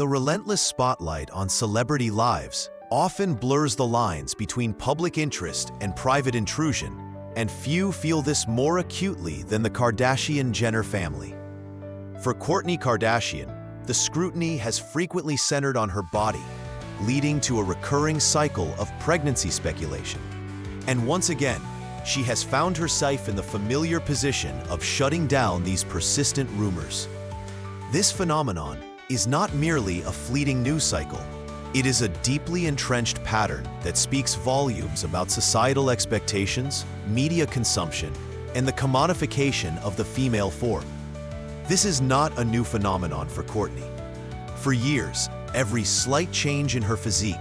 The relentless spotlight on celebrity lives often blurs the lines between public interest and private intrusion, and few feel this more acutely than the Kardashian-Jenner family. For Kourtney Kardashian, the scrutiny has frequently centered on her body, leading to a recurring cycle of pregnancy speculation. And once again, she has found herself in the familiar position of shutting down these persistent rumors. This phenomenon is not merely a fleeting news cycle. It is a deeply entrenched pattern that speaks volumes about societal expectations, media consumption, and the commodification of the female form. This is not a new phenomenon for Kourtney. For years, every slight change in her physique,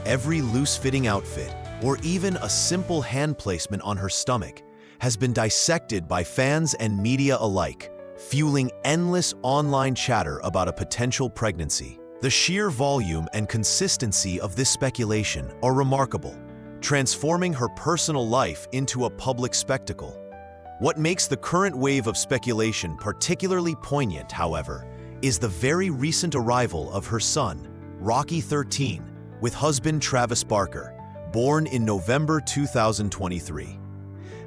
every loose-fitting outfit, or even a simple hand placement on her stomach has been dissected by fans and media alike, fueling endless online chatter about a potential pregnancy. The sheer volume and consistency of this speculation are remarkable, transforming her personal life into a public spectacle. What makes the current wave of speculation particularly poignant, however, is the very recent arrival of her son, Rocky 13, with husband Travis Barker, born in November 2023.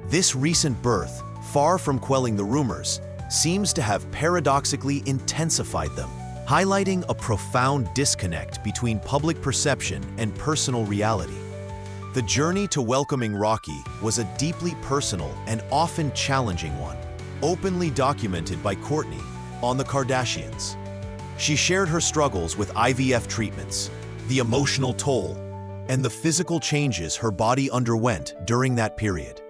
This recent birth, far from quelling the rumors, seems to have paradoxically intensified them, highlighting a profound disconnect between public perception and personal reality. The journey to welcoming Rocky was a deeply personal and often challenging one, openly documented by Kourtney on The Kardashians. She shared her struggles with IVF treatments, the emotional toll, and the physical changes her body underwent during that period.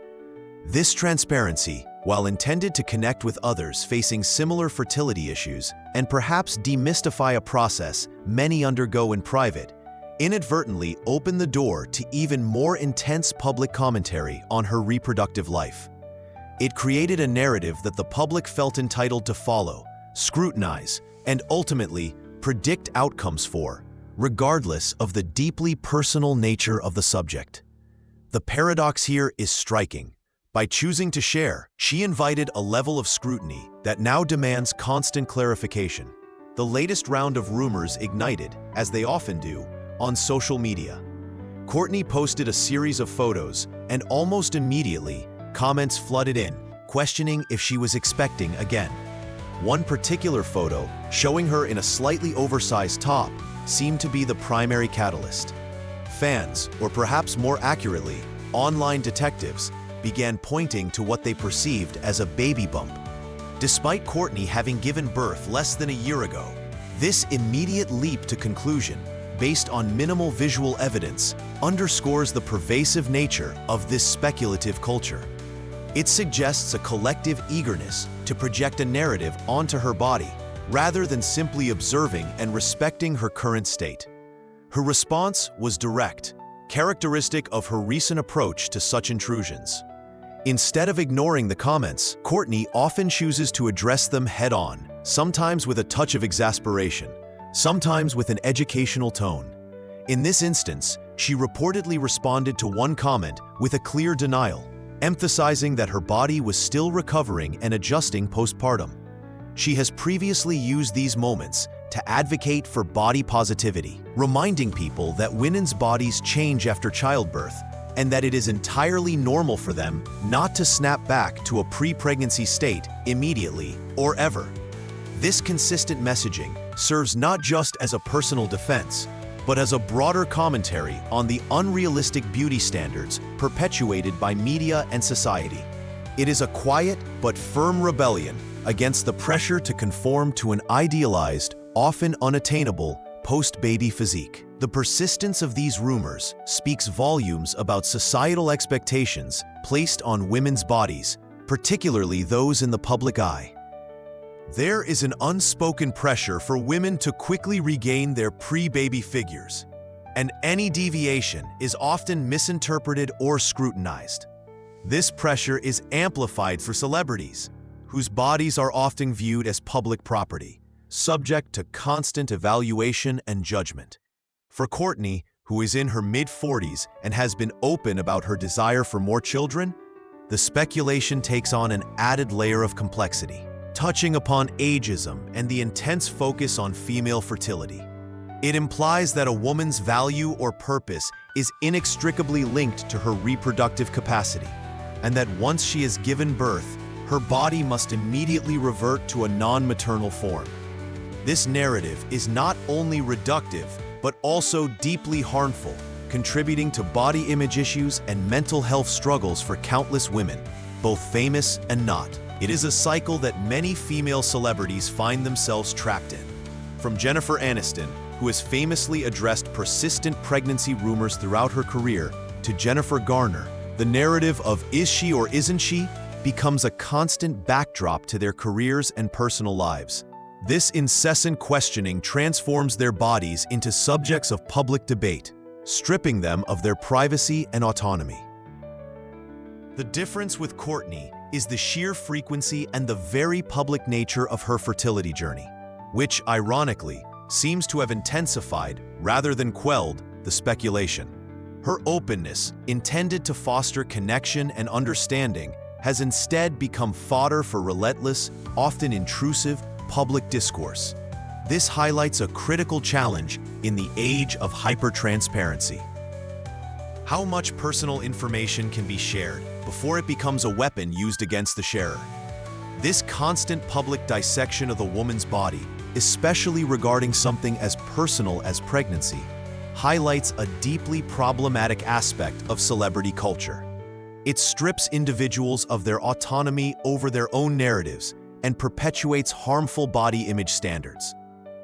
This transparency, while intended to connect with others facing similar fertility issues and perhaps demystify a process many undergo in private, inadvertently opened the door to even more intense public commentary on her reproductive life. It created a narrative that the public felt entitled to follow, scrutinize, and ultimately predict outcomes for, regardless of the deeply personal nature of the subject. The paradox here is striking. By choosing to share, she invited a level of scrutiny that now demands constant clarification. The latest round of rumors ignited, as they often do, on social media. Kourtney posted a series of photos, and almost immediately, comments flooded in, questioning if she was expecting again. One particular photo, showing her in a slightly oversized top, seemed to be the primary catalyst. Fans, or perhaps more accurately, online detectives, began pointing to what they perceived as a baby bump. Despite Kourtney having given birth less than a year ago, this immediate leap to conclusion, based on minimal visual evidence, underscores the pervasive nature of this speculative culture. It suggests a collective eagerness to project a narrative onto her body, rather than simply observing and respecting her current state. Her response was direct, characteristic of her recent approach to such intrusions. Instead of ignoring the comments, Kourtney often chooses to address them head-on, sometimes with a touch of exasperation, sometimes with an educational tone. In this instance, she reportedly responded to one comment with a clear denial, emphasizing that her body was still recovering and adjusting postpartum. She has previously used these moments to advocate for body positivity, reminding people that women's bodies change after childbirth and that it is entirely normal for them not to snap back to a pre-pregnancy state immediately or ever. This consistent messaging serves not just as a personal defense, but as a broader commentary on the unrealistic beauty standards perpetuated by media and society. It is a quiet but firm rebellion against the pressure to conform to an idealized, often unattainable, post-baby physique. The persistence of these rumors speaks volumes about societal expectations placed on women's bodies, particularly those in the public eye. There is an unspoken pressure for women to quickly regain their pre-baby figures, and any deviation is often misinterpreted or scrutinized. This pressure is amplified for celebrities, whose bodies are often viewed as public property, subject to constant evaluation and judgment. For Kourtney, who is in her mid-40s and has been open about her desire for more children, the speculation takes on an added layer of complexity, touching upon ageism and the intense focus on female fertility. It implies that a woman's value or purpose is inextricably linked to her reproductive capacity, and that once she has given birth, her body must immediately revert to a non-maternal form. This narrative is not only reductive, but also deeply harmful, contributing to body image issues and mental health struggles for countless women, both famous and not. It is a cycle that many female celebrities find themselves trapped in. From Jennifer Aniston, who has famously addressed persistent pregnancy rumors throughout her career, to Jennifer Garner, the narrative of "is she or isn't she" becomes a constant backdrop to their careers and personal lives. This incessant questioning transforms their bodies into subjects of public debate, stripping them of their privacy and autonomy. The difference with Kourtney is the sheer frequency and the very public nature of her fertility journey, which, ironically, seems to have intensified, rather than quelled, the speculation. Her openness, intended to foster connection and understanding, has instead become fodder for relentless, often intrusive, public discourse. This highlights a critical challenge in the age of hyper-transparency. How much personal information can be shared before it becomes a weapon used against the sharer? This constant public dissection of the woman's body, especially regarding something as personal as pregnancy, highlights a deeply problematic aspect of celebrity culture. It strips individuals of their autonomy over their own narratives and perpetuates harmful body image standards.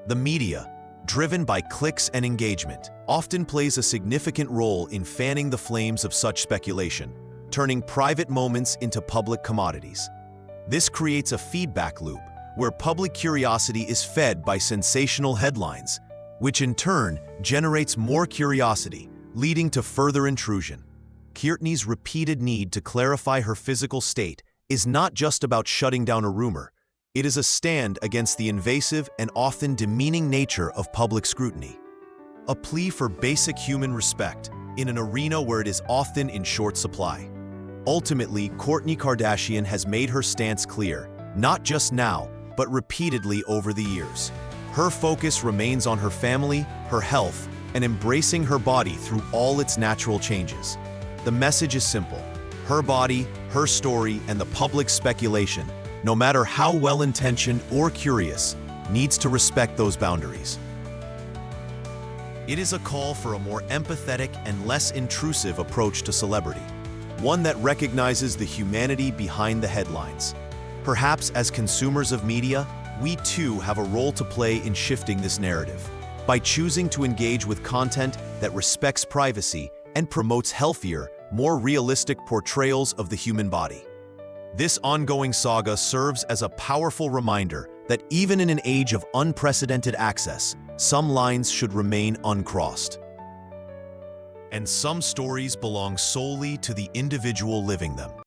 The media, driven by clicks and engagement, often plays a significant role in fanning the flames of such speculation, turning private moments into public commodities. This creates a feedback loop where public curiosity is fed by sensational headlines, which in turn generates more curiosity, leading to further intrusion. Kourtney's repeated need to clarify her physical state is not just about shutting down a rumor. It is a stand against the invasive and often demeaning nature of public scrutiny. A plea for basic human respect in an arena where it is often in short supply. Ultimately, Kourtney Kardashian has made her stance clear, not just now, but repeatedly over the years. Her focus remains on her family, her health, and embracing her body through all its natural changes. The message is simple: her body, her story, and the public speculation, no matter how well-intentioned or curious, needs to respect those boundaries. It is a call for a more empathetic and less intrusive approach to celebrity, one that recognizes the humanity behind the headlines. Perhaps as consumers of media, we too have a role to play in shifting this narrative, by choosing to engage with content that respects privacy and promotes healthier, more realistic portrayals of the human body. This ongoing saga serves as a powerful reminder that even in an age of unprecedented access, some lines should remain uncrossed. And some stories belong solely to the individual living them.